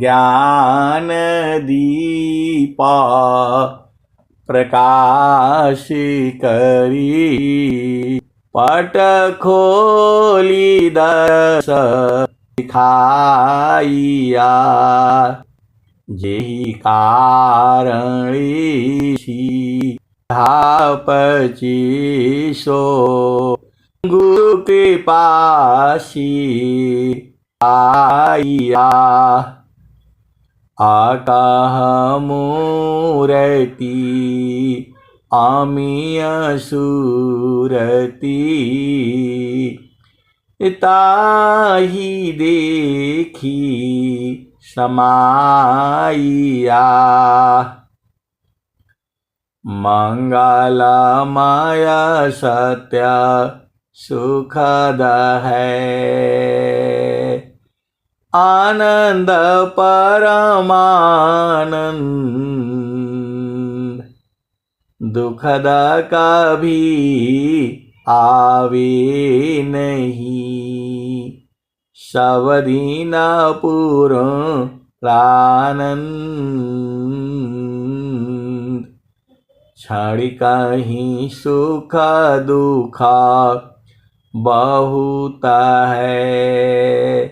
ज्ञान दीपा प्रकाश करी पट खोली दस दिखाइया जेहि कारणि पचीसो गुरु कृपा आइया आकाह मूर्ति अमीय सूरति ताहि देखी समाइया मंगलमय सत्य सुखद है आनंद परमानंद दुखद कभी आवे नहीं सब दिन पूर्ण प्रानंद क्षणिक ही सुख दुख बहुत है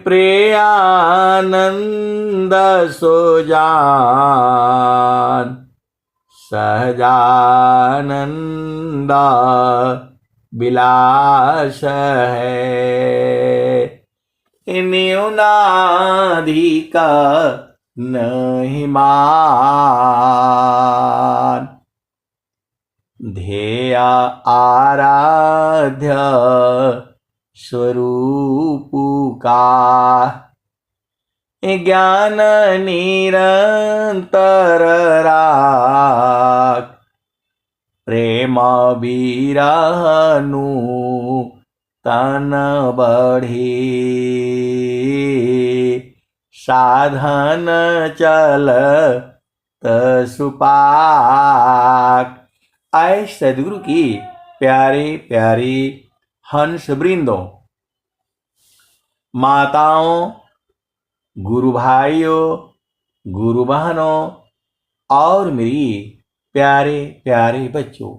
प्रेयानंद सो जान सहजानंद विलास है न्यूनाधिक नहीं मान ध्येय आराध्य स्वरूप का ज्ञान निरंतर राख प्रेम विरहनु तन बढ़े साधन चल सुपाक। आए सदगुरु की प्यारे प्यारे हंस वृंदों, माताओं, गुरु भाइयों, गुरु बहनों और मेरी प्यारे प्यारे बच्चों,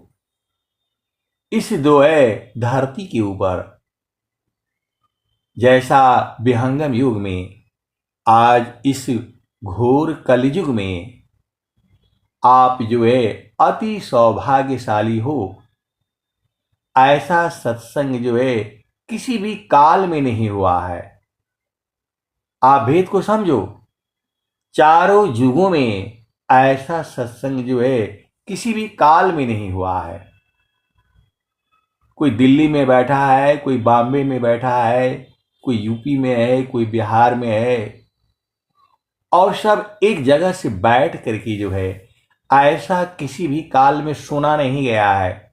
इस दोए धरती के ऊपर जैसा विहंगम युग में आज इस घोर कलयुग में आप जो है अति सौभाग्यशाली हो, ऐसा सत्संग जो है किसी भी काल में नहीं हुआ है। आप भेद को समझो, चारों युगों में ऐसा सत्संग जो है किसी भी काल में नहीं हुआ है। कोई दिल्ली में बैठा है, कोई बॉम्बे में बैठा है, कोई यूपी में है, कोई बिहार में है, और सब एक जगह से बैठ करके जो है ऐसा किसी भी काल में सुना नहीं गया है।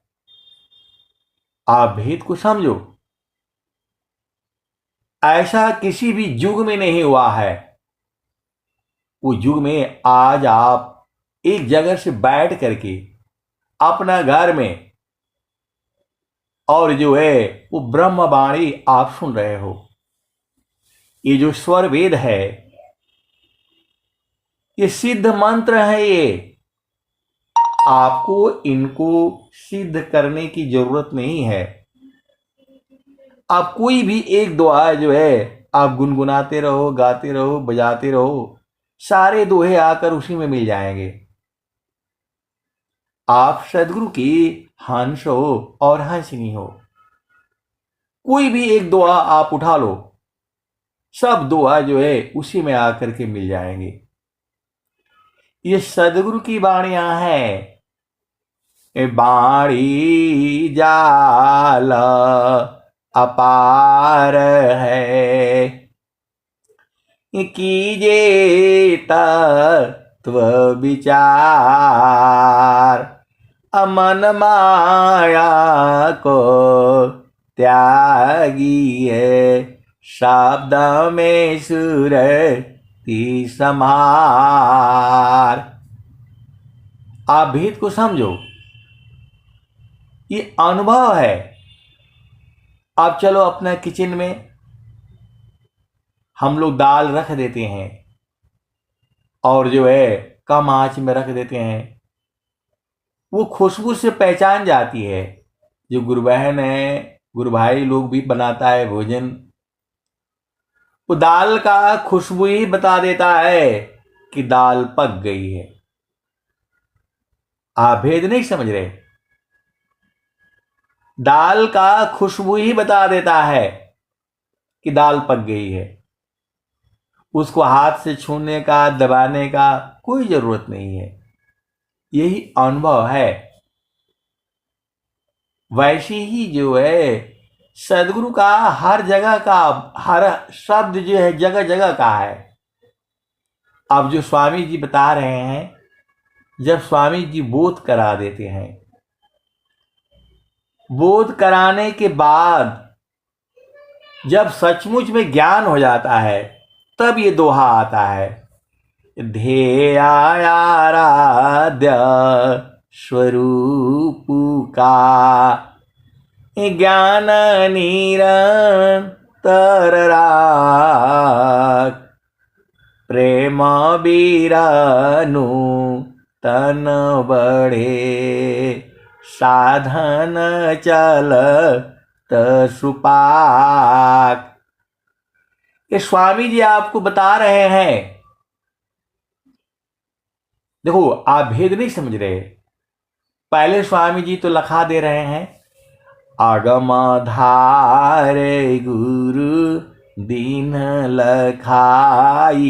आप भेद को समझो, ऐसा किसी भी युग में नहीं हुआ है। वो युग में आज आप एक जगह से बैठ करके अपना घर में और जो है वो ब्रह्मवाणी आप सुन रहे हो। ये जो स्वर वेद है, ये सिद्ध मंत्र है। ये आपको इनको सिद्ध करने की जरूरत नहीं है। आप कोई भी एक दोहा जो है आप गुनगुनाते रहो, गाते रहो, बजाते रहो, सारे दोहे आकर उसी में मिल जाएंगे। आप सदगुरु की हंस हो और हंसनी हो, कोई भी एक दोहा आप उठा लो, सब दोहा जो है उसी में आकर के मिल जाएंगे। ये सदगुरु की वाणियां हैं। बाणी जाल अपार है, कीजे तत्व विचार, अमन माया को त्यागिए, शब्द में सुरति समार। आप भेद को समझो, ये अनुभव है। आप चलो अपना किचन में, हम लोग दाल रख देते हैं और जो है कम आंच में रख देते हैं, वो खुशबू से पहचान जाती है। जो गुरु बहन है, गुरु भाई लोग भी बनाता है भोजन, वो दाल का खुशबू ही बता देता है कि दाल पक गई है। आप भेद नहीं समझ रहे? दाल का खुशबू ही बता देता है कि दाल पक गई है। उसको हाथ से छूने का, दबाने का कोई जरूरत नहीं है। यही अनुभव है। वैसे ही जो है सदगुरु का हर जगह का, हर शब्द जो है जगह जगह का है। अब जो स्वामी जी बता रहे हैं, जब स्वामी जी बोध करा देते हैं, बोध कराने के बाद जब सचमुच में ज्ञान हो जाता है, तब ये दोहा आता है, ध्येयाराध्य स्वरूप का ज्ञान निरंतर राख, प्रेम बीरानु तन बढ़े, साधन चल सुपाक। ये स्वामी जी आपको बता रहे हैं। देखो, आप भेद नहीं समझ रहे। पहले स्वामी जी तो लखा दे रहे हैं, आगम धारे गुरु दीन लखाई,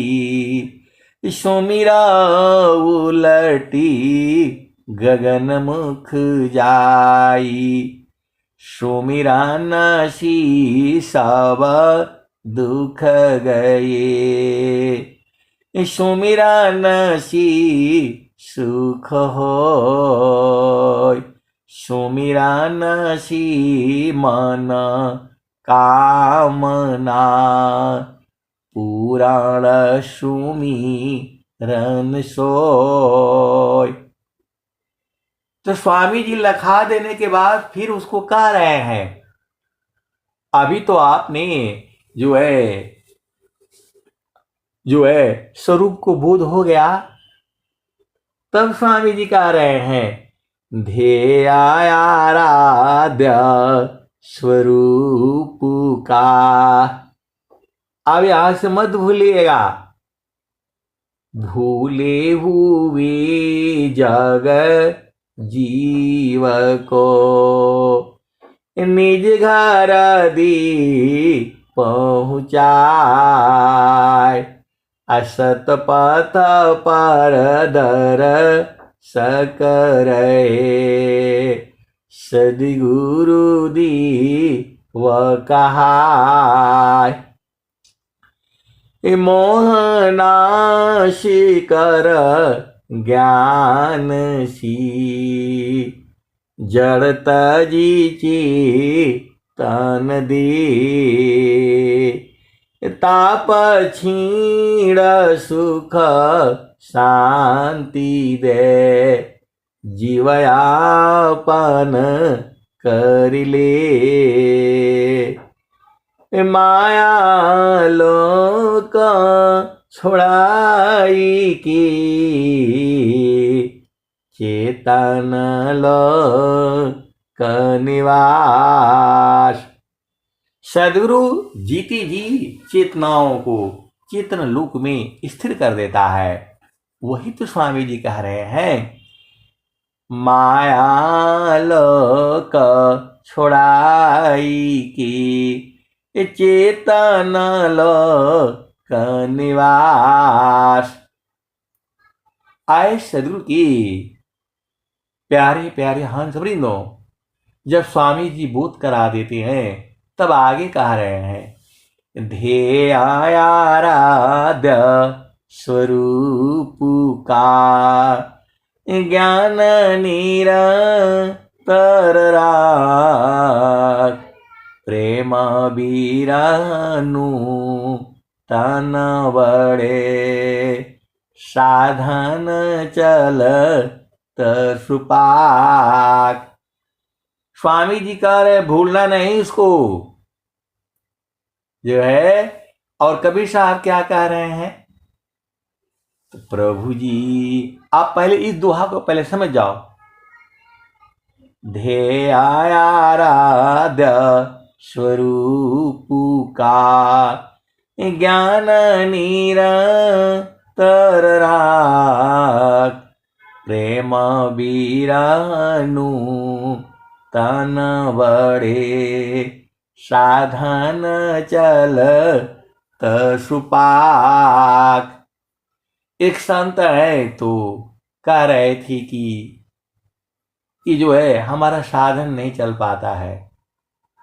सुमिरा उलटी गगन मुख जाई, सुमिरा नसी सब दुख गए, सुमिरा नसी सुख होय, सुमिरा नसी मन कामना, पुराण सुमिरन सोय। तो स्वामी जी लखा देने के बाद फिर उसको कह रहे हैं, अभी तो आपने जो है स्वरूप को बोध हो गया, तब स्वामी जी कह रहे हैं, ध्येयाराध्य स्वरूप का। अब यहां से मत भूलिएगा, भूले हुए जग जीव को निज घर दी पहुँचाए, असत पथ पर दर सकरे, सदगुरु दी व कहाय, मोहनाशी कर ज्ञान सी, जड़त जीची तन दी, ताप छीण सुख शांति दे, जीवयापन करिले, माया लोक छोड़ाई की, चेतन लोक निवास। सदगुरु जीती जी चेतनाओं को चेतन लोक में स्थिर कर देता है। वही तो स्वामी जी कह रहे हैं, माया लोक छोड़ाई की, चेतन लोक निवास। आए सदगुरु की प्यारे प्यारे हंस वृंदों, जब स्वामी जी बोध करा देते हैं, तब आगे कह रहे हैं, ध्येयाराध्य स्वरूप का ज्ञान निरंतर राख, प्रेम बीरानु तन बढ़े, साधन चल सुपाक। स्वामी जी कह रहे भूलना नहीं इसको, जो है और कबीर साहब क्या कह रहे हैं? तो प्रभु जी, आप पहले इस दोहा को पहले समझ जाओ। ध्येयाराध्य स्वरूप का ज्ञान निरंतर राख, प्रेम बीरानु तन बड़े, साधन चल सुपाक। एक संत है तो कह रहे थे कि जो है हमारा साधन नहीं चल पाता है,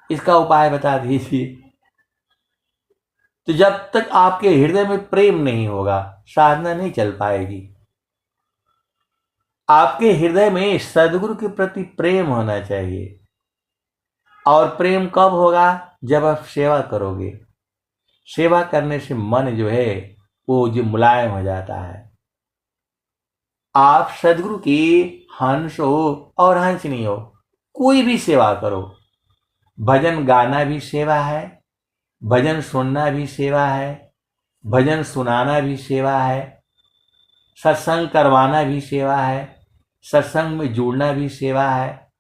इसका उपाय बता दीजिए। तो जब तक आपके हृदय में प्रेम नहीं होगा, साधना नहीं चल पाएगी। आपके हृदय में सदगुरु के प्रति प्रेम होना चाहिए। और प्रेम कब होगा? जब आप सेवा करोगे। सेवा करने से मन जो है वो जो मुलायम हो जाता है। आप सदगुरु की हंस हो और हंसनी हो, कोई भी सेवा करो। भजन गाना भी सेवा है, भजन सुनना भी सेवा है, भजन सुनाना भी सेवा है, सत्संग करवाना भी सेवा है, सत्संग में जुड़ना भी सेवा है।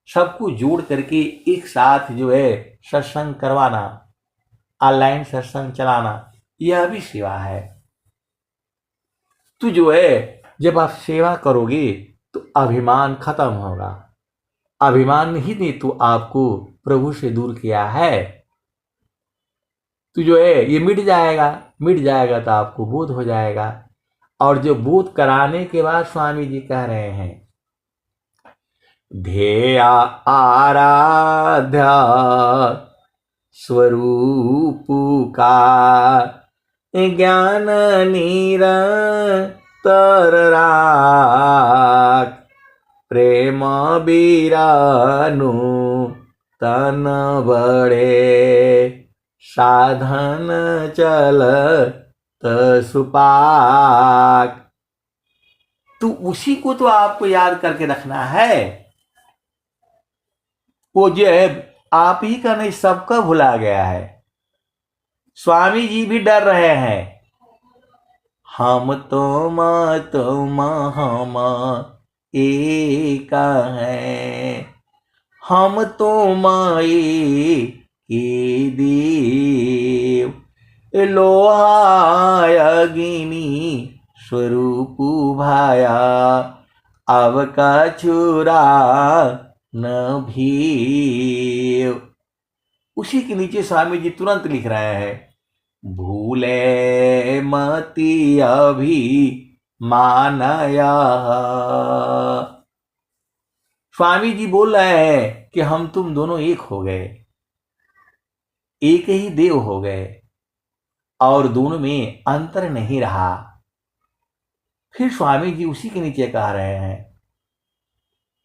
सबको जोड़ करके एक साथ जो है सत्संग करवाना, ऑनलाइन सत्संग चलाना, यह भी सेवा है। तो जो है जब आप सेवा करोगे तो अभिमान खत्म होगा। अभिमान ही ने तो आपको प्रभु से दूर किया है। तो जो है ये मिट जाएगा, मिट जाएगा तो आपको बोध हो जाएगा। और जो बोध कराने के बाद स्वामी जी कह रहे हैं, ध्येय आराध्या स्वरूप का ज्ञान निरंतर राख, प्रेम बीरानु तन बड़े, साधन चल सुपाक। तो उसी को तो आपको याद करके रखना है। वो जो है आप ही का नहीं, सबका भुला गया है। स्वामी जी भी डर रहे हैं। हम तुम हम एक हैं, हम के देव, लोहा अग्नि स्वरूप भाया, अब का छुरा न भी। उसी के नीचे स्वामी जी तुरंत लिख रहे हैं, भूले मति अभी मानया। स्वामी जी बोल रहे हैं कि हम तुम दोनों एक हो गए, एक ही देव हो गए और दोनों में अंतर नहीं रहा। फिर स्वामी जी उसी के नीचे कह रहे हैं,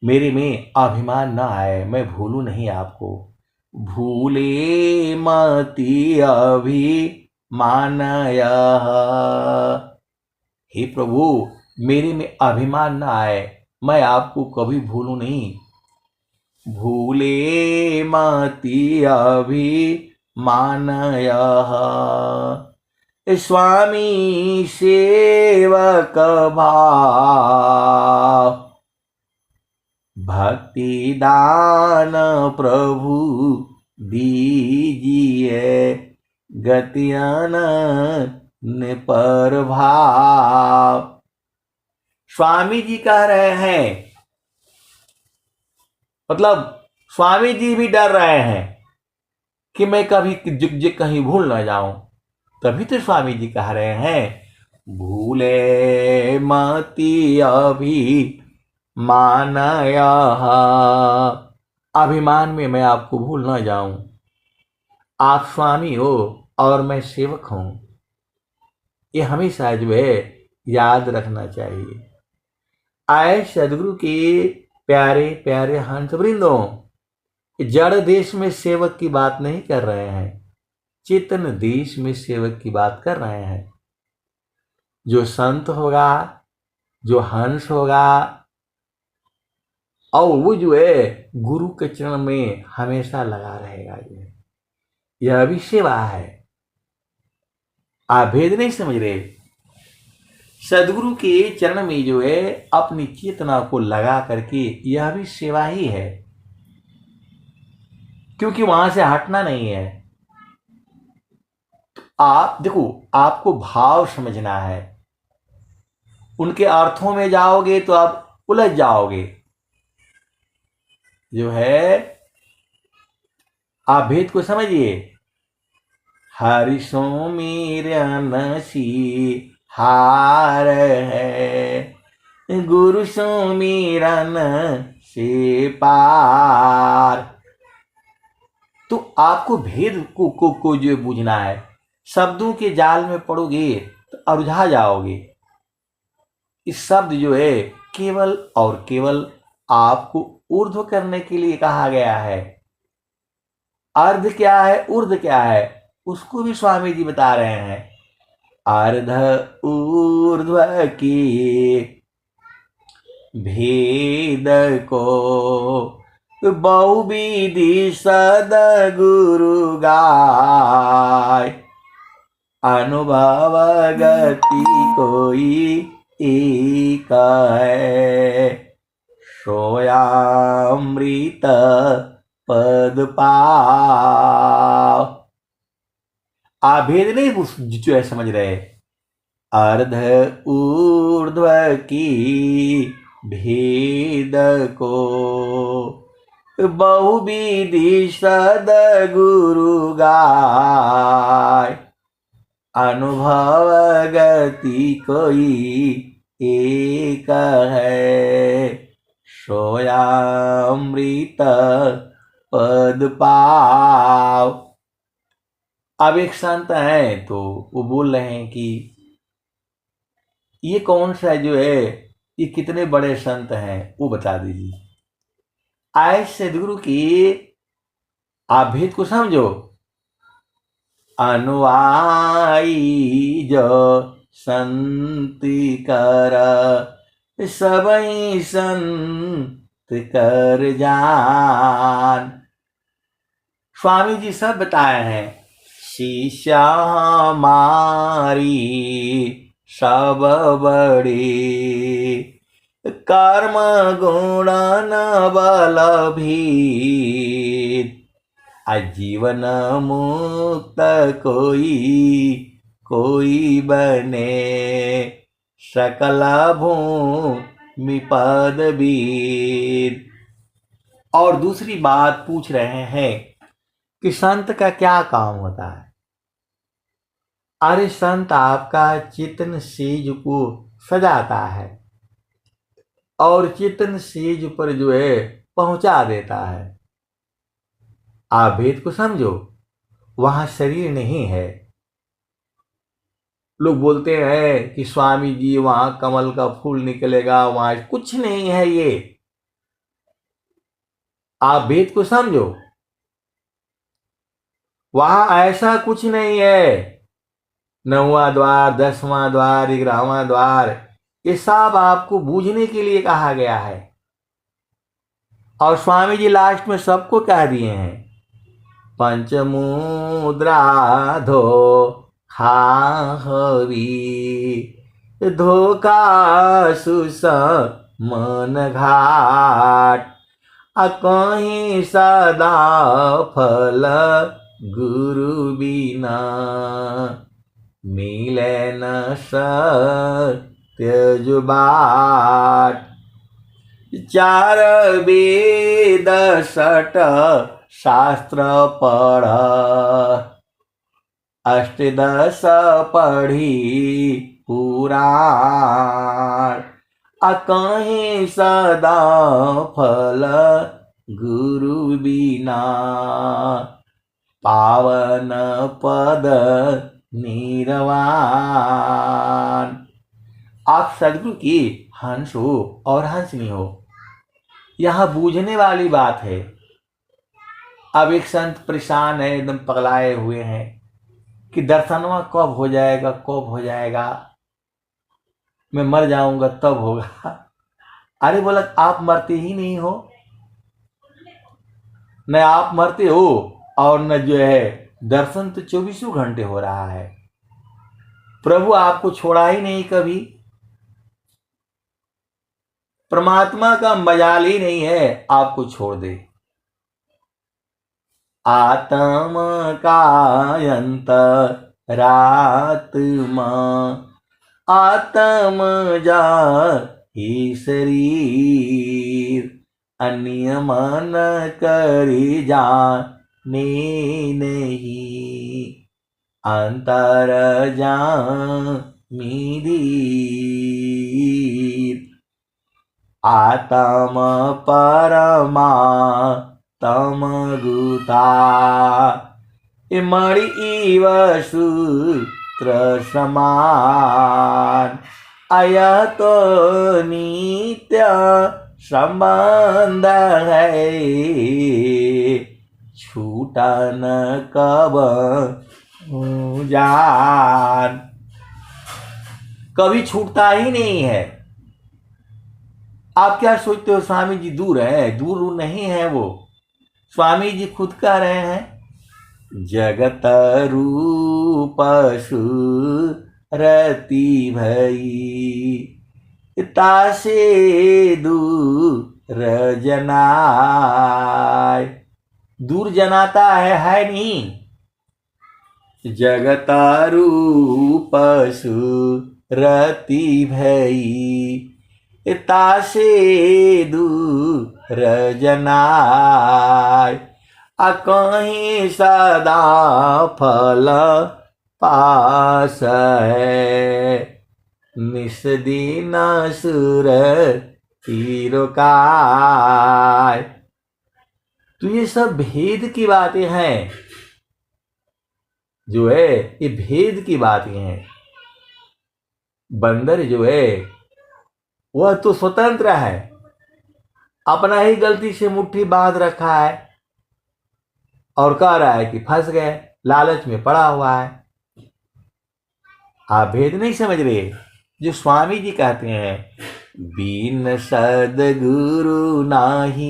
मेरे में अभिमान ना आए, मैं भूलूं नहीं आपको। भूले मति अभी मानया। हे प्रभु, मेरे में अभिमान ना आए, मैं आपको कभी भूलूं नहीं। भूले मति अभी मानया, स्वामी सेवक भाव, भक्ति दान प्रभु दीजिए, गतियान पर भाव। स्वामी जी कह रहे हैं, मतलब स्वामी जी भी डर रहे हैं कि मैं कभी कहीं भूल ना जाऊं। तभी तो स्वामी जी कह रहे हैं, भूले मति अभी मानया। अभिमान में मैं आपको भूल ना जाऊं। आप स्वामी हो और मैं सेवक हूं, ये हमेशा जो है याद रखना चाहिए। आए सदगुरु के प्यारे प्यारे हंस वृंदों, जड़ देश में सेवक की बात नहीं कर रहे हैं, चेतन देश में सेवक की बात कर रहे हैं। जो संत होगा, जो हंस होगा, और वो जो है गुरु के चरण में हमेशा लगा रहेगा। जो है यह भी सेवा है। आप भेद नहीं समझ रहे। सदगुरु के चरण में जो है अपनी चेतना को लगा करके, यह भी सेवा ही है, क्योंकि वहां से हटना नहीं है। आप देखो, आपको भाव समझना है, उनके अर्थों में जाओगे तो आप उलझ जाओगे। जो है आप भेद को समझिए। हरि सुमिरन सी हार है, गुरु सुमिरन से पार। तो आपको भेद को जो बूझना है। शब्दों के जाल में पड़ोगे तो अरुझा जाओगे। इस शब्द जो है केवल और केवल आपको ऊर्ध्व करने के लिए कहा गया है। अर्ध क्या है, ऊर्ध्व क्या है, उसको भी स्वामी जी बता रहे हैं। अर्ध ऊर्ध्व की भेद को बहुविधि सदगुरु गाय, अनुभव गति कोई एक है, सोयामृत पद पाव। आप भेद नहीं जो है समझ रहे। अर्ध ऊर्ध्व की भेद को बहुविधि सदगुरु गाय, अनुभव गति कोई एक है, सोयामृत पद पाव। अब एक संत हैं तो वो बोल रहे हैं कि ये कौन सा जो है, ये कितने बड़े संत हैं वो बता दीजिए। आए सदगुरु की आप भेद को समझो। अनुयायी जो संत कर, सबई संत कर जान। स्वामी जी सब बताए हैं। शिष्य हमारी सब बड़ी, कर्म गुण बल भी, आजीवन मुक्त कोई बने, सकल भूमि पद वीर। और दूसरी बात पूछ रहे हैं कि संत का क्या काम होता है। अरे संत आपका चितन सेज को सजाता है और चितन सेज पर जो है पहुंचा देता है। आप भेद को समझो। वहां शरीर नहीं है। लोग बोलते हैं कि स्वामी जी वहां कमल का फूल निकलेगा, वहां कुछ नहीं है। ये आप भेद को समझो। वहां ऐसा कुछ नहीं है। 9वां द्वार, 10वां द्वार, 11वां द्वार, ये सब आपको बूझने के लिए कहा गया है। और स्वामी जी लास्ट में सबको कह दिए हैं, पंचमुद्रा धो खाहवी, धोखा सुस मन घाट, कहीं सदा फल गुरु बिना, मिले न सत्य जो बाट। 4 वेद 6 शास्त्र पढ़, अष्टदश पढ़ी पुराण, कहीं सदा फल गुरु बिना, पावन पद निर्वाण। आप सदगुरु की हंस हो और हंसनी हो, यह बूझने वाली बात है। अब एक संत परेशान है, एकदम पगलाए हुए हैं कि दर्शनवा कब हो जाएगा, कब हो जाएगा, मैं मर जाऊंगा तब होगा। अरे बोला, आप मरते ही नहीं हो, न आप मरते हो और न जो है दर्शन तो 24 घंटे हो रहा है। प्रभु आपको छोड़ा ही नहीं कभी, परमात्मा का मजाल ही नहीं है आपको छोड़ दे। आत्म का अंतरात्मा आत्म जा ही शरीर, अन्य मन करी जाने नहीं, अंतर जामी धीर। आत्म परमा तम गुता मणि इव सूत्र समान, अयत नित्य संबंध है, छूटा न कब जान। कभी छूटता ही नहीं है। आप क्या सोचते हो स्वामी जी दूर है? दूर नहीं है वो। स्वामी जी खुद कह रहे हैं, जगत रूप सुरति भई, तासे दूर जनाय। दूर जनाता है नहीं। जगत रूप सुरति भई, तासे दूर जनाय। कहीं सदा फल पास है, निस दिन सुर तिरकार। तो ये सब भेद की बातें हैं, जो है ये भेद की बातें हैं। बंदर जो है वह तो स्वतंत्र है, अपना ही गलती से मुट्ठी बांध रखा है और कह रहा है कि फंस गए, लालच में पड़ा हुआ है। आप भेद नहीं समझ रहे। जो स्वामी जी कहते हैं, बिन सदगुरु नाही,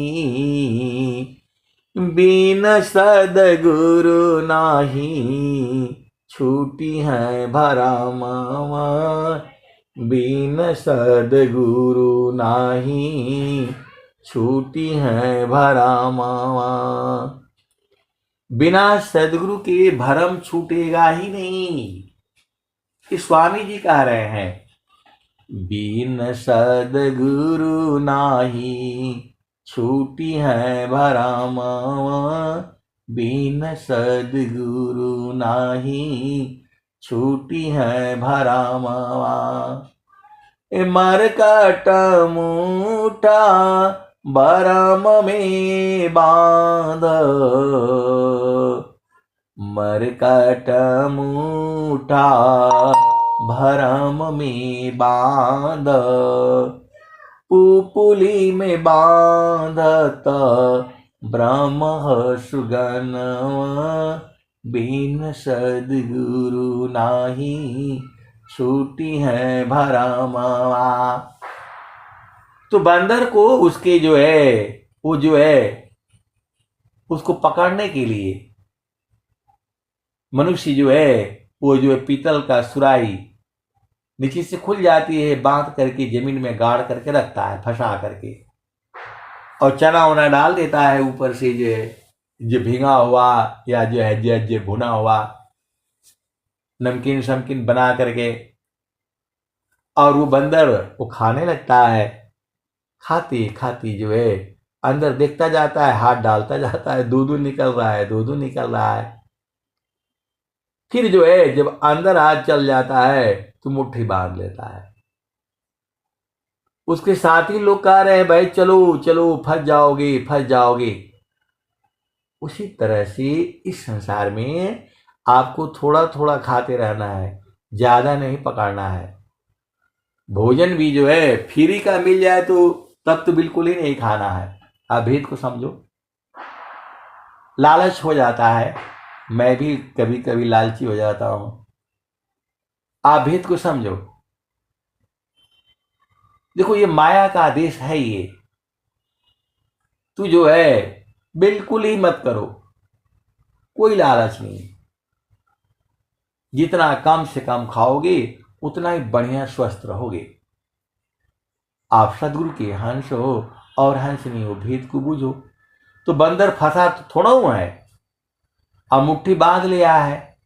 बिन सदगुरु नाही, छूटी है भरम। बिन सदगुरु नाही, छूटी है भरम। बिना सदगुरु के भरम छूटेगा ही नहीं। कि स्वामी जी कह रहे हैं, बिन सदगुरु नाही, छूटी है भरम। बिन सदगुरु नाही, छूटी है भरम। मरकट मुठा भरम में बांध, मरकट मुठा भरम में बांध, पुपुली में बांधत ब्रह्म सुगन। बिन सदगुरु नाही, छूटी है भरमवा। तो बंदर को उसके जो है वो जो है उसको पकड़ने के लिए मनुष्य जो है वो जो है पीतल का सुराही नीचे से खुल जाती है, बांध करके जमीन में गाड़ करके रखता है, फंसा करके, और चना उना डाल देता है ऊपर से, जो भींगा हुआ या जो है जो भुना हुआ नमकीन शमकीन बना करके, और वो बंदर वो खाने लगता है। खाती खाती जो है अंदर देखता जाता है, हाथ डालता जाता है, दूध निकल रहा है, दूध निकल रहा है। फिर जो है जब अंदर हाथ चल जाता है तो मुट्ठी बांध लेता है। उसके साथी लोग कह रहे हैं, भाई चलो चलो, फंस जाओगे फंस जाओगे। उसी तरह से इस संसार में आपको थोड़ा थोड़ा खाते रहना है, ज्यादा नहीं पकड़ना है। भोजन भी जो है फ्री का मिल जाए तो तब तो बिल्कुल ही नहीं खाना है। आप भेद को समझो। लालच हो जाता है, मैं भी कभी कभी लालची हो जाता हूं। आप भेद को समझो। देखो ये माया का आदेश है, ये तू जो है बिल्कुल ही मत करो, कोई लालच नहीं। जितना कम से कम खाओगे उतना ही बढ़िया स्वस्थ रहोगे। आप सदगुरु के हंस हो और हंसनी हो, भेद को बूझो। तो बंदर फंसा तो थोड़ा हुआ है, अब मुट्ठी बांध लिया है।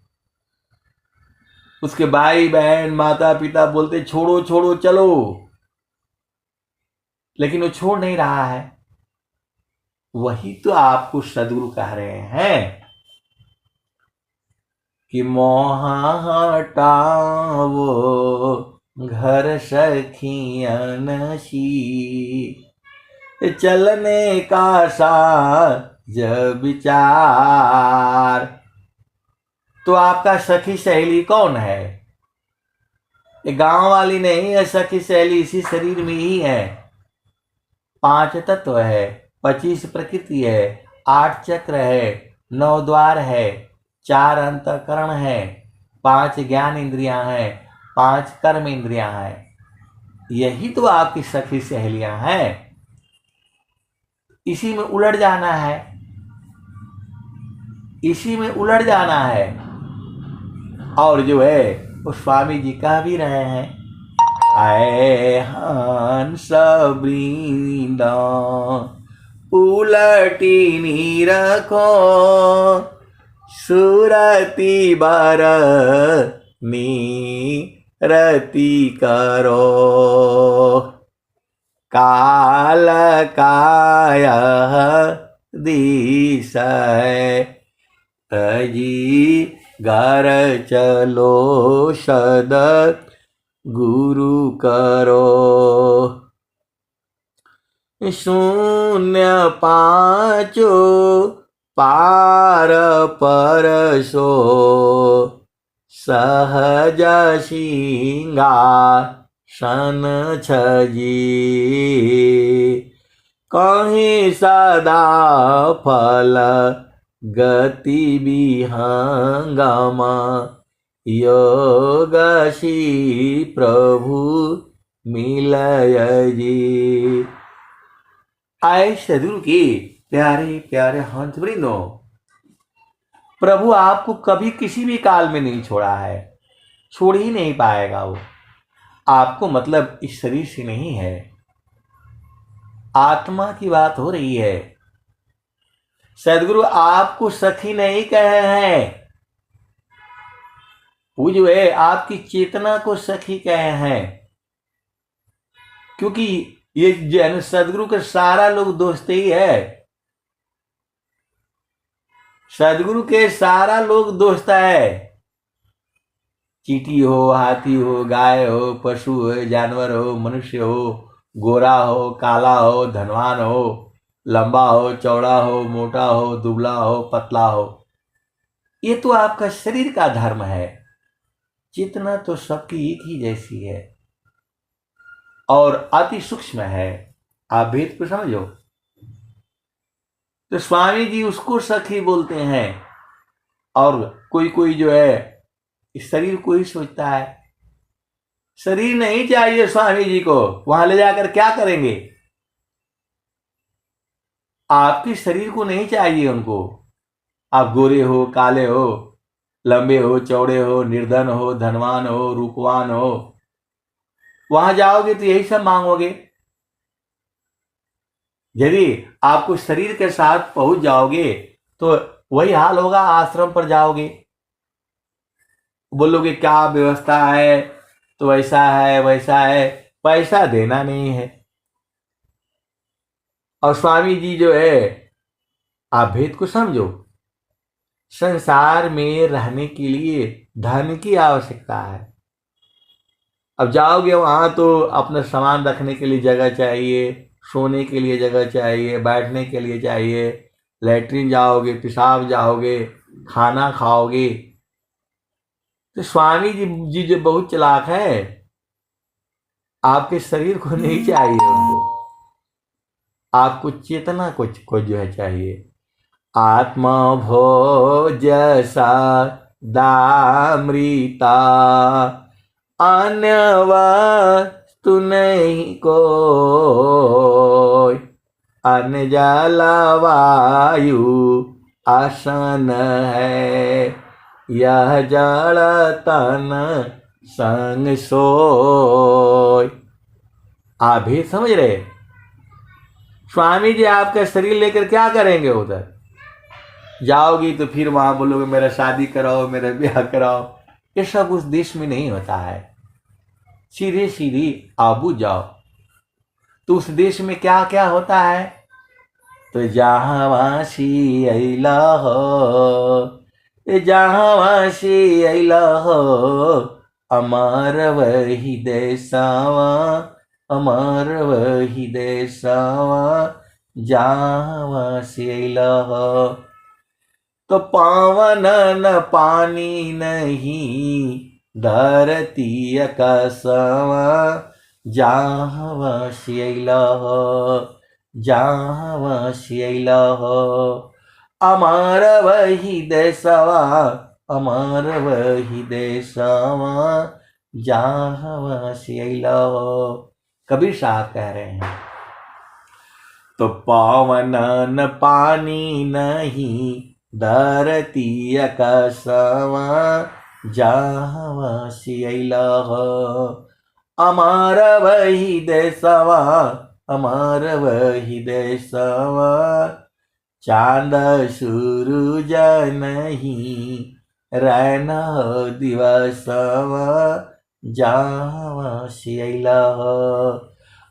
उसके भाई बहन माता पिता बोलते छोड़ो छोड़ो चलो, लेकिन वो छोड़ नहीं रहा है। वही तो आपको सदगुरु कह रहे हैं कि मोह हटाओ घर सखियन सी, चलने का साज विचार। तो आपका सखी सहेली कौन है? ये गांव वाली नहीं है सखी सहेली, इसी शरीर में ही है। 5 तत्व है, 25 प्रकृति है, 8 चक्र है, 9 द्वार है, 4 अंतःकरण है, 5 ज्ञान इंद्रियां हैं, 5 कर्म इंद्रियां हैं। यही तो आपकी सखी सहेलियां हैं। इसी में उलझ जाना है, इसी में उलझ जाना है। और जो है वो स्वामी जी कह भी रहे हैं, आए हंस वृंदा उलटी नी रखो, सुरति बर रति करो, काल काय दिशय तजी घर चलो सद गुरु करो। शून्य पांचो पार परसो, सहज सिंहासन छजी, कहीं सदा फल गति विहंगम, योग श्री प्रभु मिलय जी। आए सदगुरु की प्यारे प्यारे हंस वृंदो, प्रभु आपको कभी किसी भी काल में नहीं छोड़ा है, छोड़ ही नहीं पाएगा। वो आपको मतलब इस शरीर से नहीं है, आत्मा की बात हो रही है। सदगुरु आपको सखी नहीं कहे हैं, वो जो है आपकी चेतना को सखी कहे हैं। क्योंकि ये जैन सदगुरु के सारा लोग दोस्त ही है, सदगुरु के सारा लोग दोस्त है। चींटी हो, हाथी हो, गाय हो, पशु हो, जानवर हो, मनुष्य हो, गोरा हो, काला हो, धनवान हो, लंबा हो, चौड़ा हो, मोटा हो, दुबला हो, पतला हो, ये तो आपका शरीर का धर्म है। चेतना तो सबकी एक ही जैसी है और अति सूक्ष्म है। आप भेद को समझो। तो स्वामी जी उसको सखी बोलते हैं। और कोई कोई जो है इस शरीर को ही सोचता है, शरीर नहीं चाहिए स्वामी जी को, वहां ले जाकर क्या करेंगे? आपके शरीर को नहीं चाहिए उनको। आप गोरे हो, काले हो, लंबे हो, चौड़े हो, निर्धन हो, धनवान हो, रूपवान हो, वहां जाओगे तो यही सब मांगोगे। यदि आपको शरीर के साथ पहुंच जाओगे तो वही हाल होगा, आश्रम पर जाओगे, बोलोगे क्या व्यवस्था है, तो ऐसा है वैसा है, पैसा देना नहीं है। और स्वामी जी जो है, आप भेद को समझो। संसार में रहने के लिए धन की आवश्यकता है। अब जाओगे वहां तो अपना सामान रखने के लिए जगह चाहिए, सोने के लिए जगह चाहिए, बैठने के लिए चाहिए, लैट्रिन जाओगे, पेशाब जाओगे, खाना खाओगे। तो स्वामी जी जो बहुत चालाक है, आपके शरीर को नहीं चाहिए उनको, आपको चेतना को जो है चाहिए। आत्मा भोज दामृता, अन्य वस्तु नहीं कोई, अन्न जल वायु आसन है, यह जाड़ा तन संग सोय। आप भी समझ रहे? स्वामी जी आपका शरीर लेकर क्या करेंगे? उधर जाओगी तो फिर वहां बोलोगे मेरा शादी कराओ, मेरा ब्याह कराओ। ये सब उस देश में नहीं होता है। सीधे सीधी आबू जाओ। तो उस देश में क्या क्या होता है? तो जहां वासी अला हो, जहां वासी अला हो, अमर वही देसावा, अमर वही देसावा, जहां वासी अला हो। तो पावन न पानी नहीं, धरती आकाशवा, जहाँ वासी अइला हो, जहाँ वासी अइला हो। अमर वही देशवा, अमर वही देशवा, जहाँ वासी अइला हो। कबीर साहब कह रहे हैं। तो पावन न पानी नहीं, धरती आकाशवा, जहाँ वासी अइला हो। अमर वही देशवा, अमर वही देशवा, चांद सूरज नहीं, रहना दिवसवा, जहाँ वासी अइला हो।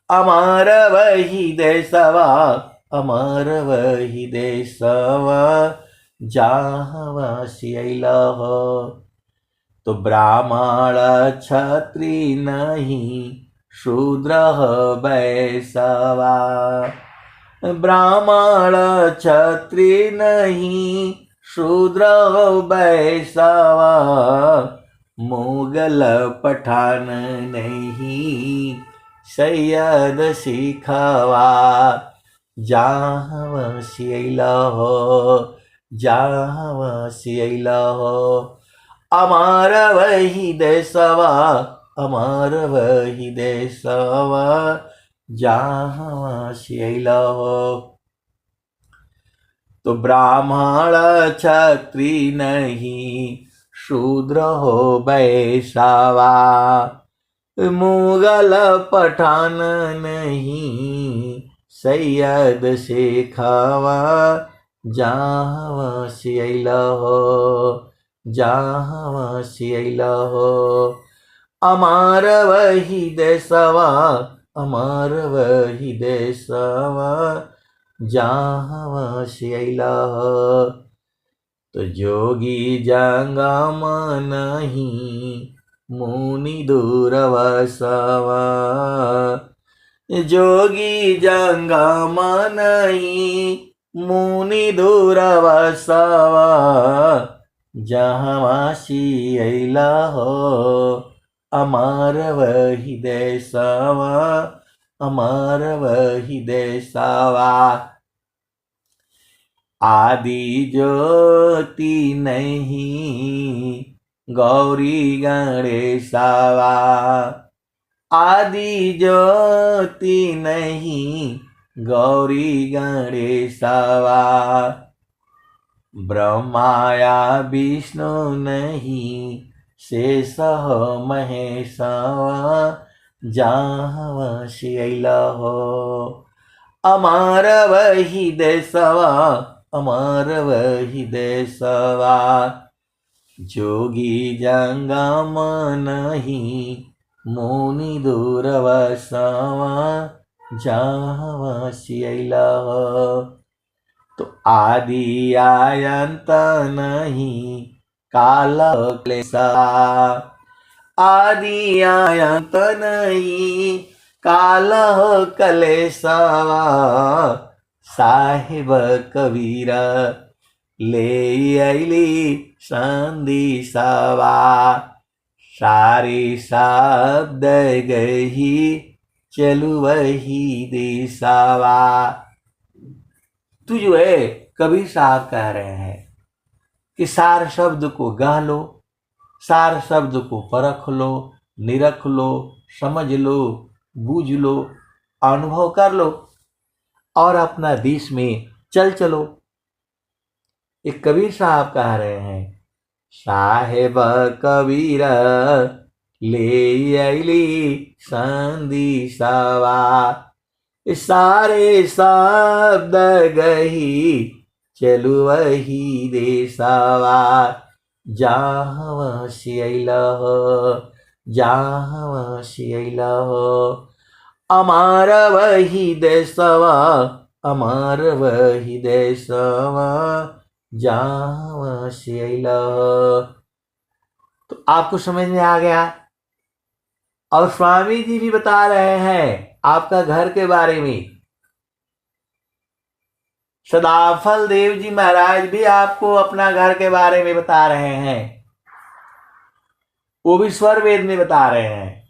अमर वही देशवा, अमर वही देशवा, जहाँ वासी अइला हो। तो ब्राह्मण क्षत्रि नहीं, शूद्र वैश्यवा, ब्राह्मण क्षत्रि नहीं, शूद्र वैश्यवा, मुगल पठान नहीं, सैयद सिखवा, जहाँ वासी अइला हो, जहाँ वासी अइला हो। अमर वही देशवा, अमर वही देशवा, जहाँ वासी अइला हो। तो ब्राह्मण क्षत्रि नहीं, शूद्र हो वैश्यवा, मुगल पठान नहीं, सैयद सिखवा, जहाँ वासी अइला हो, जहाँ वासी अइला हो। अमर वही देशवा, अमर वही देशवा, जहाँ वासी अइला हो। तो जोगी जंगम नहीं, मुनि दूरवसवा, जोगी जंगम नहीं, मुनि दूरवसवा, जहाँ वासी अइला हो। अमर वही देशवा, अमर वही देशवा, आदि ज्योति नहीं, गौरी गणेशवा, आदि ज्योति नहीं, गौरी गणेशवा, ब्रह्माया विष्णु नहीं, शेष महेशवा, जहाँ वासी अइला हो। अमर वही देशवा, अमर वही देशवा, जोगी जंगम नहीं, मुनि दूरवसवा, जहाँ वासी अइला हो। तो आदि आयंत नहीं, काल क्लेशा, आदि आयंत नहीं, काल कलेशवा, साहिब कबीर ले अइली संदेशवा, सारे शब्द गही, चलू वही देशवा। तू जो है, कबीर साहब कह रहे हैं कि सार शब्द को गा लो, सार शब्द को परख लो, निरख लो, समझ लो, बूझ लो, अनुभव कर लो और अपना देश में चल चलो। एक कबीर साहब कह रहे हैं साहेब कबीर ले अली संदेशवा, सारे शब्द गही चलु वही देशवा, जहाँ से अइलह जहाँ से अइलह, अमार वही देशवा, अमार वही देशवा, जहाँ से अइलह। तो आपको समझ में आ गया। और स्वामी जी भी बता रहे हैं आपका घर के बारे में। सदाफल देव जी महाराज भी आपको अपना घर के बारे में बता रहे हैं, वो भी स्वर वेद में बता रहे हैं।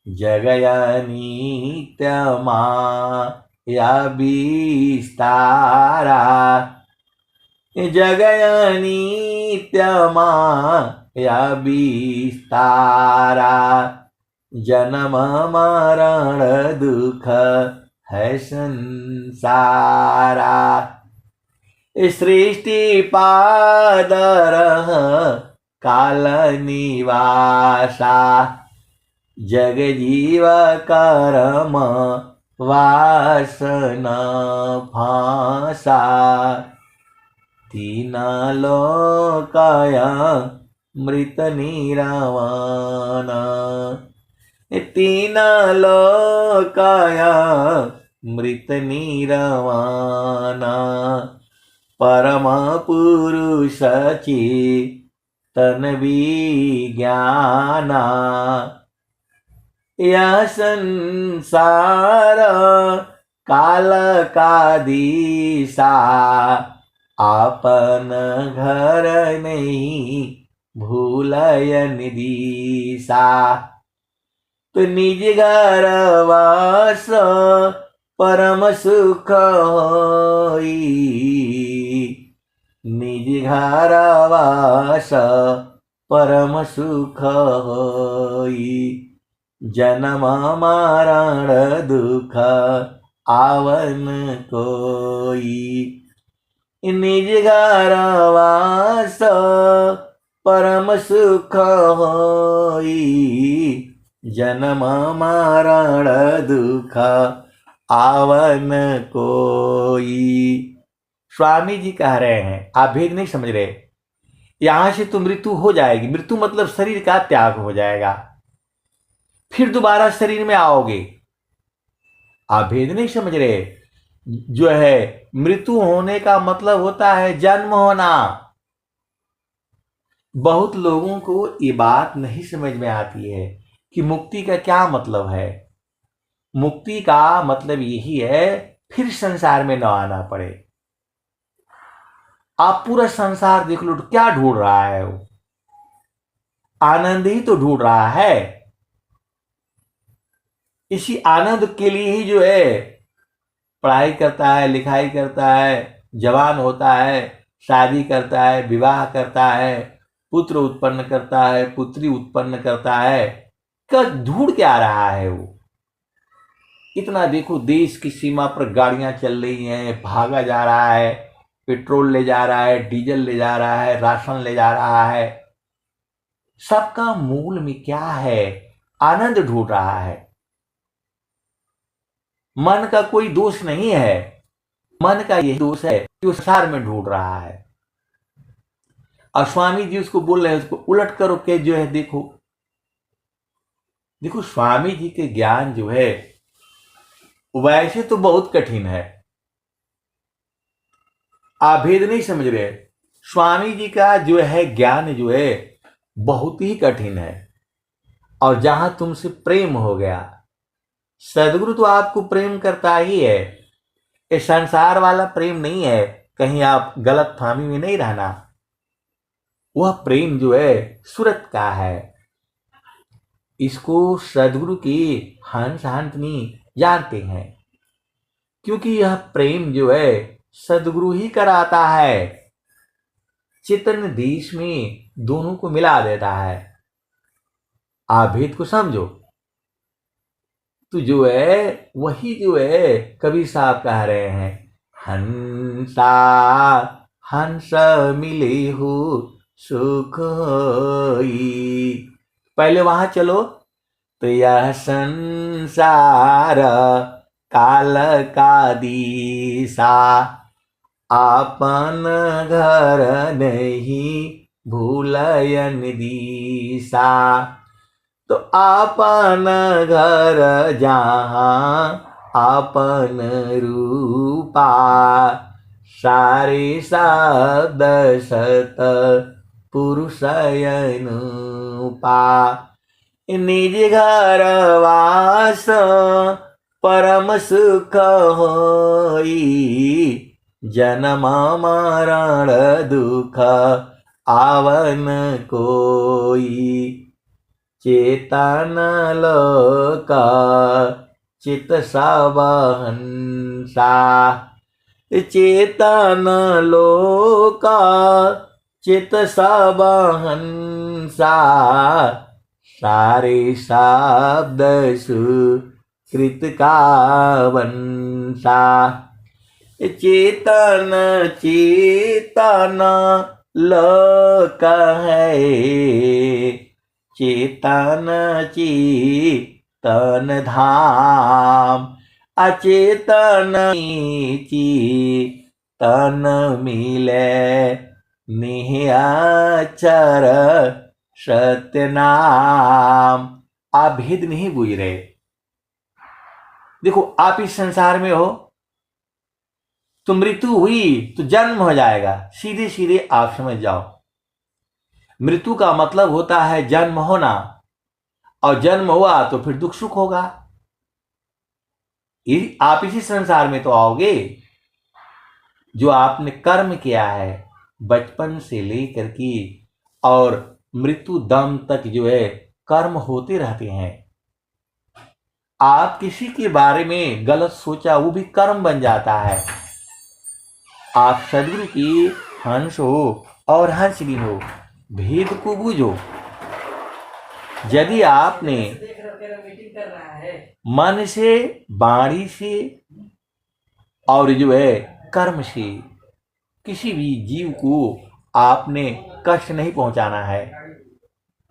जगया नित्यमा या विस्तारा, जगया नित्यमा या विस्तारा, जन्म मरण दुख है संसारा, सृष्टि पादर काल निवासा, जग जीव कर्म वासना फांसा, तीन लोकाया मृत निरावाना, तीन लोकाया मृत निरावाना, परम पुरुष चेतन विज्ञाना, यह संसार काल का दिशा, आपन घर नहीं भूलयन दिशा, तो निज घर वास परम सुख होई, निज घर वास परम सुख होई, जन्म मरण दुख आवन कोई, निज घर वास परम सुख होई, जन्म मरण दुख आवन कोई। स्वामी जी कह रहे हैं, आप भेद नहीं समझ रहे। यहां से तो मृत्यु हो जाएगी, मृत्यु मतलब शरीर का त्याग हो जाएगा, फिर दोबारा शरीर में आओगे। आप भेद नहीं समझ रहे। जो है मृत्यु होने का मतलब होता है जन्म होना। बहुत लोगों को ये बात नहीं समझ में आती है कि मुक्ति का क्या मतलब है। मुक्ति का मतलब यही है फिर संसार में न आना पड़े। आप पूरा संसार देख लो, क्या ढूंढ रहा है वो? आनंद ही तो ढूंढ रहा है। इसी आनंद के लिए ही जो है पढ़ाई करता है, लिखाई करता है, जवान होता है, शादी करता है, विवाह करता है, पुत्र उत्पन्न करता है, पुत्री उत्पन्न करता है। ढूंढ के आ रहा है वो। इतना देखो, देश की सीमा पर गाड़ियां चल रही हैं, भागा जा रहा है, पेट्रोल ले जा रहा है, डीजल ले जा रहा है, राशन ले जा रहा है। सबका मूल में क्या है? आनंद ढूंढ रहा है। मन का कोई दोष नहीं है, मन का यही दोष है कि वो संसार में ढूंढ रहा है। और स्वामी जी उसको बोल रहे हैं, उसको उलट करो के जो है देखो। देखो स्वामी जी के ज्ञान जो है वैसे तो बहुत कठिन है, आप भेद नहीं समझ रहे। स्वामी जी का जो है ज्ञान जो है बहुत ही कठिन है। और जहां तुमसे प्रेम हो गया, सदगुरु तो आपको प्रेम करता ही है, ये संसार वाला प्रेम नहीं है। कहीं आप गलत फाहमी में नहीं रहना। वह प्रेम जो है सूरत का है। इसको सदगुरु की हंस हंसनी जानते हैं, क्योंकि यह प्रेम जो है सदगुरु ही कराता है। चेतन देश में दोनों को मिला देता है। आप भेद को समझो। तो जो है वही जो है कबीर साहब कह रहे हैं, हंसा हंस मिले हो सुख होई। पहले वहां चलो। तो यह संसार काल का दिशा, आपन घर नहीं भूलयन दिशा। तो आपन घर जहाँ आपन रूपा, सारे शब्द सत पुरुषयनुपा। निज घर वास परम सुख होई, जन्म मरण दुख आवन कोई। चेतन लोक चित सब हंसा, चेतन लोक चित सब हंसा। सारे शब्द सुकृत का वंशा। चेतन चेतन लोक है, चेतन चेतन धाम। अचेतन चेतन मिले, निहाचर सत्य नाम। आप भेद नहीं बूझ रहे। देखो, आप इस संसार में हो तो मृत्यु हुई तो जन्म हो जाएगा, सीधे सीधे आप समझ जाओ। मृत्यु का मतलब होता है जन्म होना, और जन्म हुआ तो फिर दुख सुख होगा। आप इसी संसार में तो आओगे जो आपने कर्म किया है बचपन से लेकर के, और मृत्यु दम तक जो है कर्म होते रहते हैं। आप किसी के बारे में गलत सोचा, वो भी कर्म बन जाता है। आप सदगुरु की हंस हो और हंसनी हो, भेद को बूझो। यदि आपने मन से, वाणी से और जो है कर्म से किसी भी जीव को आपने कष्ट नहीं पहुंचाना है।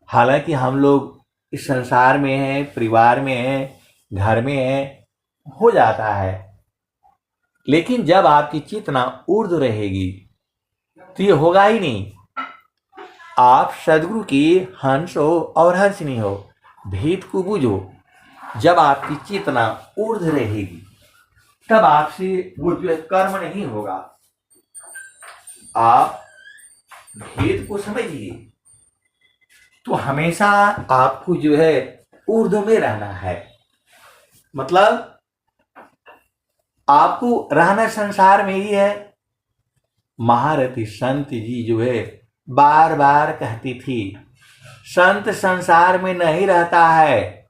हालांकि हम लोग इस संसार में हैं, परिवार में हैं, घर में हैं, हो जाता है। लेकिन जब आपकी चेतना ऊर्ध्व रहेगी तो ये होगा ही नहीं। आप सदगुरु की हंस हो और हंसनी हो, भेद को बूझो। जब आपकी चेतना ऊर्ध्व रहेगी तब आपसे वो जो है कर्म नहीं होगा। आप भेद को समझिए। तो हमेशा आपको जो है ऊर्ध्व में रहना है। मतलब आपको रहना संसार में ही है। महारथी संत जी जो है बार बार कहती थी, संत संसार में नहीं रहता है।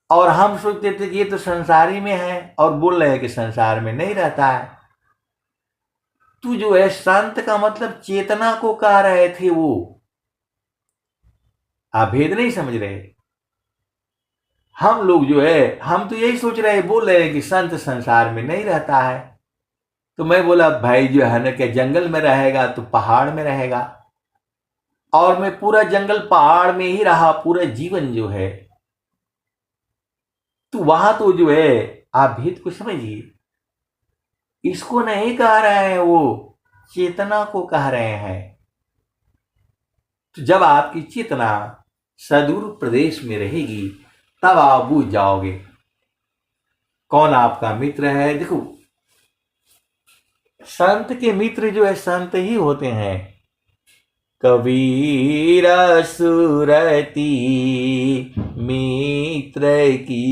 और हम सोचते थे कि ये तो संसारी में है और बोल रहे हैं कि संसार में नहीं रहता है। तू जो है संत का मतलब चेतना को कह रहे थे वो। आप भेद नहीं समझ रहे। हम लोग जो है, हम तो यही सोच रहे हैं, बोल रहे हैं कि संत संसार में नहीं रहता है। तो मैं बोला भाई जो है ना, क्या जंगल में रहेगा तो पहाड़ में रहेगा। और मैं पूरा जंगल पहाड़ में ही रहा पूरा जीवन जो है। तो वहां तो जो है आप भेद को समझिए। इसको नहीं कह रहे हैं वो, चेतना को कह रहे हैं। तो जब आपकी चेतना सदूर प्रदेश में रहेगी तब आप बूझ जाओगे कौन आपका मित्र है। देखो, संत के मित्र जो है संत ही होते हैं। कबीर सुरती मित्र की,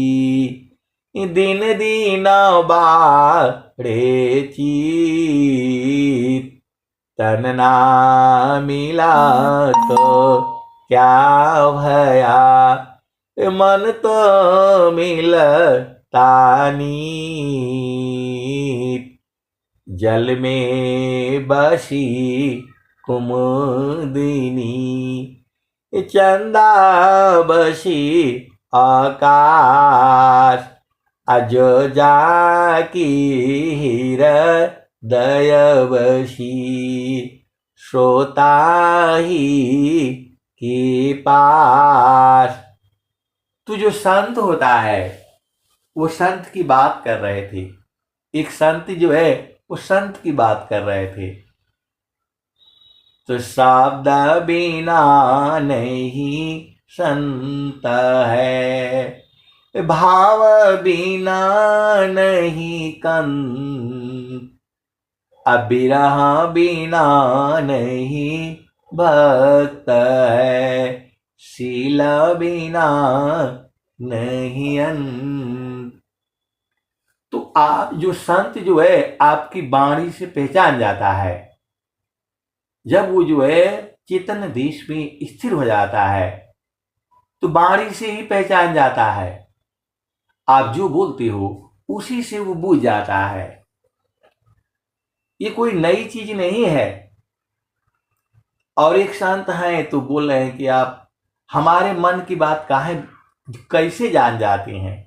दिन दिन बाढ़े चीत। तन ना मिला तो क्या भया, मन तो मिलता नीत। जल में बसी कुमुदिनी, चंदा बसी आकाश। अजो जाकी हृदय बसी श्रोता ही के पास। तो जो संत होता है वो संत की बात कर रहे थे। एक संत जो है वो संत की बात कर रहे थे। तो शब्द बिना नहीं संत है, भाव बिना नहीं कंत, अबिरह बिना नहीं भक्त है, शील बिना नहीं अंत। तो आप जो संत जो है आपकी वाणी से पहचान जाता है। जब वो जो है चेतन देश में स्थिर हो जाता है तो वाणी से ही पहचान जाता है। आप जो बोलते हो उसी से वो बूझ जाता है। ये कोई नई चीज नहीं है। और एक संत है तो बोल रहे हैं कि आप हमारे मन की बात काहे कैसे जान जाते हैं।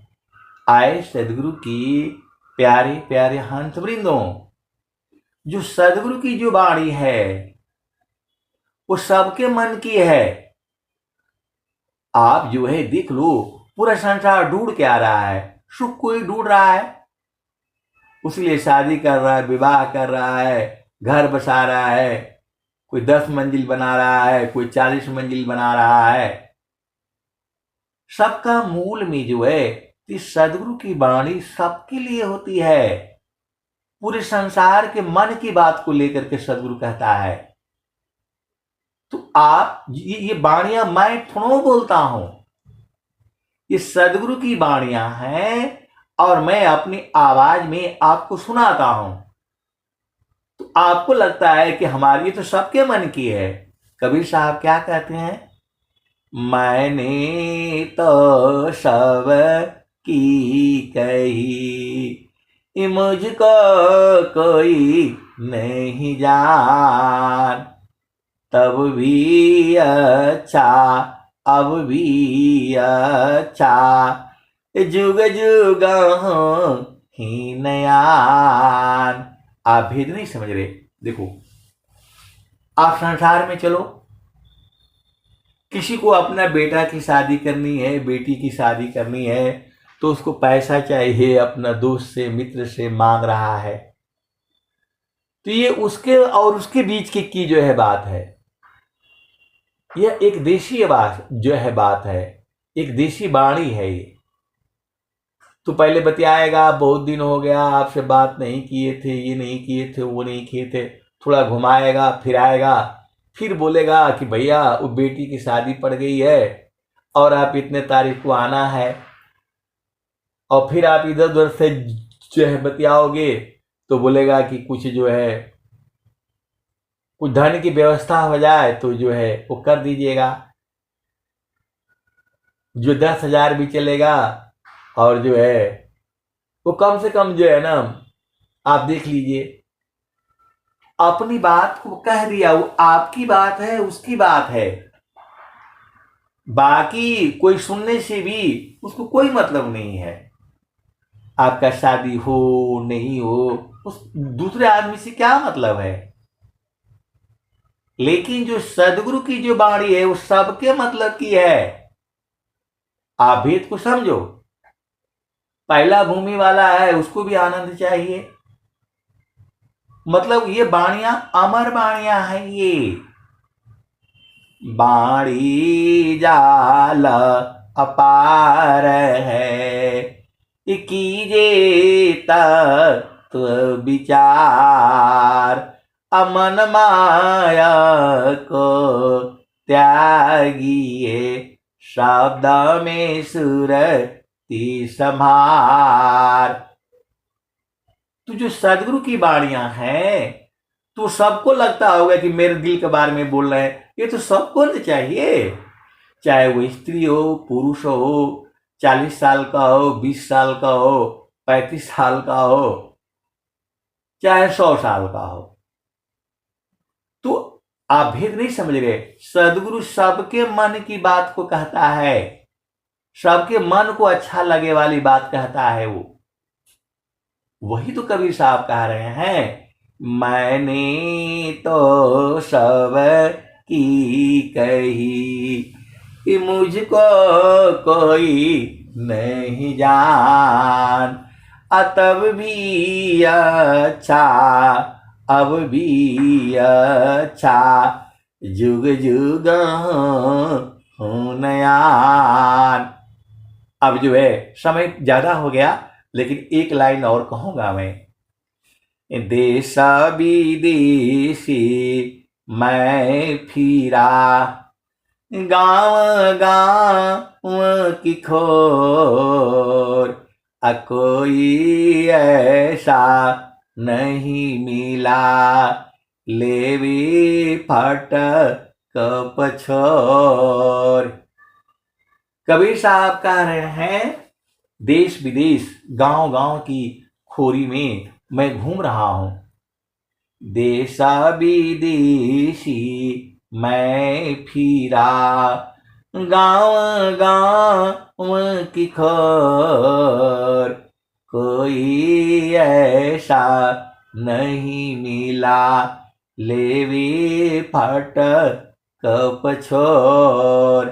आए सदगुरु की प्यारे प्यारे हंस वृंदों, जो सदगुरु की जो वाणी है वो सबके मन की है। आप जो है देख लो, पूरा संसार ढूंढ के आ रहा है, सुख कोई ढूंढ रहा है, उसलिए शादी कर रहा है, विवाह कर रहा है, घर बसा रहा है, कोई 10 मंजिल बना रहा है, कोई 40 मंजिल बना रहा है। सबका मूल में जो है कि सदगुरु की वाणी सबके लिए होती है। पूरे संसार के मन की बात को लेकर के सदगुरु कहता है। तो आप ये वाणियां मैं थोड़ा बोलता हूं, ये सदगुरु की वाणियां हैं और मैं अपनी आवाज में आपको सुनाता हूं। तो आपको लगता है कि हमारी तो सबके मन की है। कबीर साहब क्या कहते हैं, मैंने तो सब की कही, मुझको कोई नहीं जान, तब भी अच्छा अब भी अच्छा, जुग जुग हूं ही नयान। आप भेद नहीं समझ रहे। देखो, आप संसार में चलो, किसी को अपना बेटा की शादी करनी है, बेटी की शादी करनी है, तो उसको पैसा चाहिए, अपना दोस्त से मित्र से मांग रहा है। तो ये उसके और उसके बीच की जो है बात है। यह एक देशी बात जो है बात है, एक देशी वाणी है ये। तो पहले बतियाएगा, बहुत दिन हो गया आपसे बात नहीं किए थे, ये नहीं किए थे, वो नहीं किए थे, थोड़ा घुमाएगा फिराएगा, फिर बोलेगा कि भैया वो बेटी की शादी पड़ गई है और आप इतने तारीख को आना है। और फिर आप इधर उधर से जो है बतियाओगे तो बोलेगा कि कुछ जो है कुछ धन की व्यवस्था हो जाए तो जो है वो कर दीजिएगा। जो 10,000 भी चलेगा और जो है वो कम से कम जो है ना, आप देख लीजिए, अपनी बात को कह दिया, वो आपकी बात है, उसकी बात है, बाकी कोई सुनने से भी उसको कोई मतलब नहीं है। आपका शादी हो नहीं हो उस दूसरे आदमी से क्या मतलब है। लेकिन जो सदगुरु की जो वाणी है वो सबके मतलब की है। आप भेद को समझो। पहला भूमि वाला है, उसको भी आनंद चाहिए। मतलब ये वाणियां अमर वाणियां हैं। ये वाणी जाल अपार है, कीजे तत्व विचार, अमन माया को त्यागिए, शब्द में सुरति संभार। तो जो सदगुरु की वाणियां हैं तो सबको लगता होगा कि मेरे दिल के बारे में बोल रहे हैं। ये तो सबको नहीं चाहिए, चाहे वो स्त्री हो, पुरुष हो, 40 साल का हो, 20 साल का हो, 35 साल का हो, चाहे 100 साल का हो। तो आप भेद नहीं समझ रहे। सदगुरु सबके मन की बात को कहता है, सबके मन को अच्छा लगे वाली बात कहता है वो। वही तो कबीर साहब कह रहे हैं मैंने तो सब की कही, कि मुझको कोई नहीं जान, तब भी अच्छा, अब भी अच्छा, जुग जुग हूँ नयान। अब जो है समय ज्यादा हो गया, लेकिन एक लाइन और कहूंगा मैं। देशा विदेशी मैं फिरा, गाँव गाँव की खोर, कोई ऐसा नहीं मिला, लेवी फट कपछोर। कबीर साहब कह रहे हैं, देश विदेश गांव गांव की खोरी में मैं घूम रहा हूं। देशा विदेशी मैं फिरा, गांव गांव की खोर, कोई ऐसा नहीं मिला, लेवी फट कपछोर।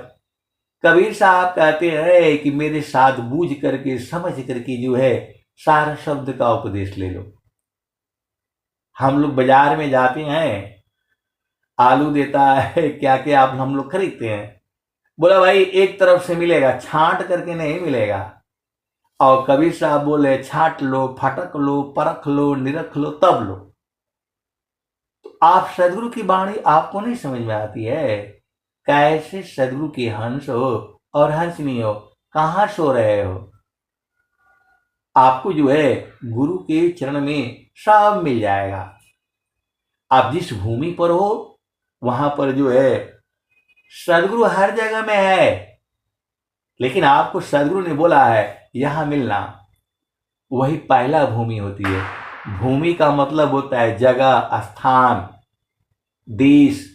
कबीर साहब कहते हैं कि मेरे साथ बूझ करके समझ करके जो है सारा शब्द का उपदेश ले लो। हम लोग बाजार में जाते हैं, आलू देता है, क्या क्या आप हम लोग खरीदते हैं, बोला भाई एक तरफ से मिलेगा, छांट करके नहीं मिलेगा। और कबीर साहब बोले छांट लो, फटक लो, परख लो, निरख लो, तब लो। तो आप सदगुरु की वाणी आपको नहीं समझ में आती है। कैसे सदगुरु के हंस हो और हंसनी हो, कहां सो रहे हो। आपको जो है गुरु के चरण में सब मिल जाएगा। आप जिस भूमि पर हो वहां पर जो है सदगुरु हर जगह में है, लेकिन आपको सदगुरु ने बोला है यहां मिलना, वही पहला भूमि होती है। भूमि का मतलब होता है जगह, स्थान, देश।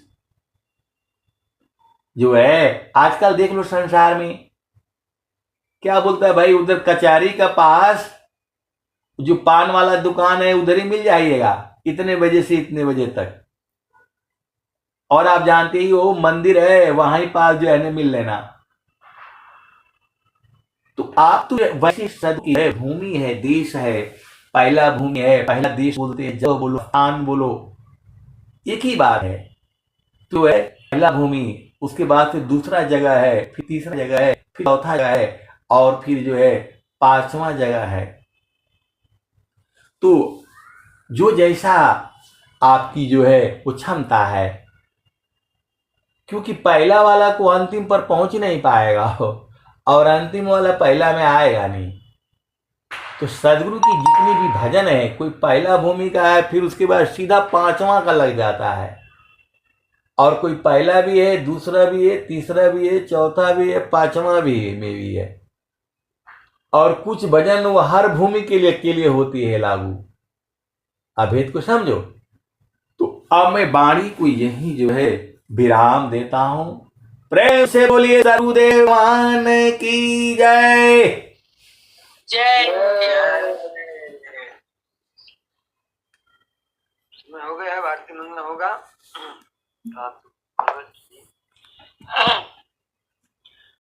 जो है आजकल देख लो संसार में क्या बोलता है भाई, उधर कचहरी का पास जो पान वाला दुकान है उधर ही मिल जाइएगा, इतने बजे से इतने बजे तक। और आप जानते ही हो मंदिर है वहीं पास जो है ना मिल लेना। तो आप तो वैसे सद की है, भूमि है, देश है। पहला भूमि है, पहला देश बोलते हैं, जब बोलो स्थान बोलो एक ही बात है। तो है पहला भूमि, उसके बाद फिर दूसरा जगह है, फिर तीसरा जगह है, फिर चौथा जगह है, और फिर जो है पांचवा जगह है। तो जो जैसा आपकी जो है वो क्षमता है, क्योंकि पहला वाला को अंतिम पर पहुंच नहीं पाएगा और अंतिम वाला पहला में आएगा नहीं। तो सदगुरु की जितनी भी भजन है, कोई पहला भूमि का है, फिर उसके बाद सीधा पांचवा का लग जाता है, और कोई पहला भी है, दूसरा भी है, तीसरा भी है, चौथा भी है, पांचवा भी है में भी है। और कुछ भजन वो हर भूमि के लिए होती है लागू। अभेद को समझो। तो अब मैं वाणी को यही जो है विराम देता हूं। प्रेम से बोलिए सरुदेवान की जय। जय हो गया, भारती मंगल होगा।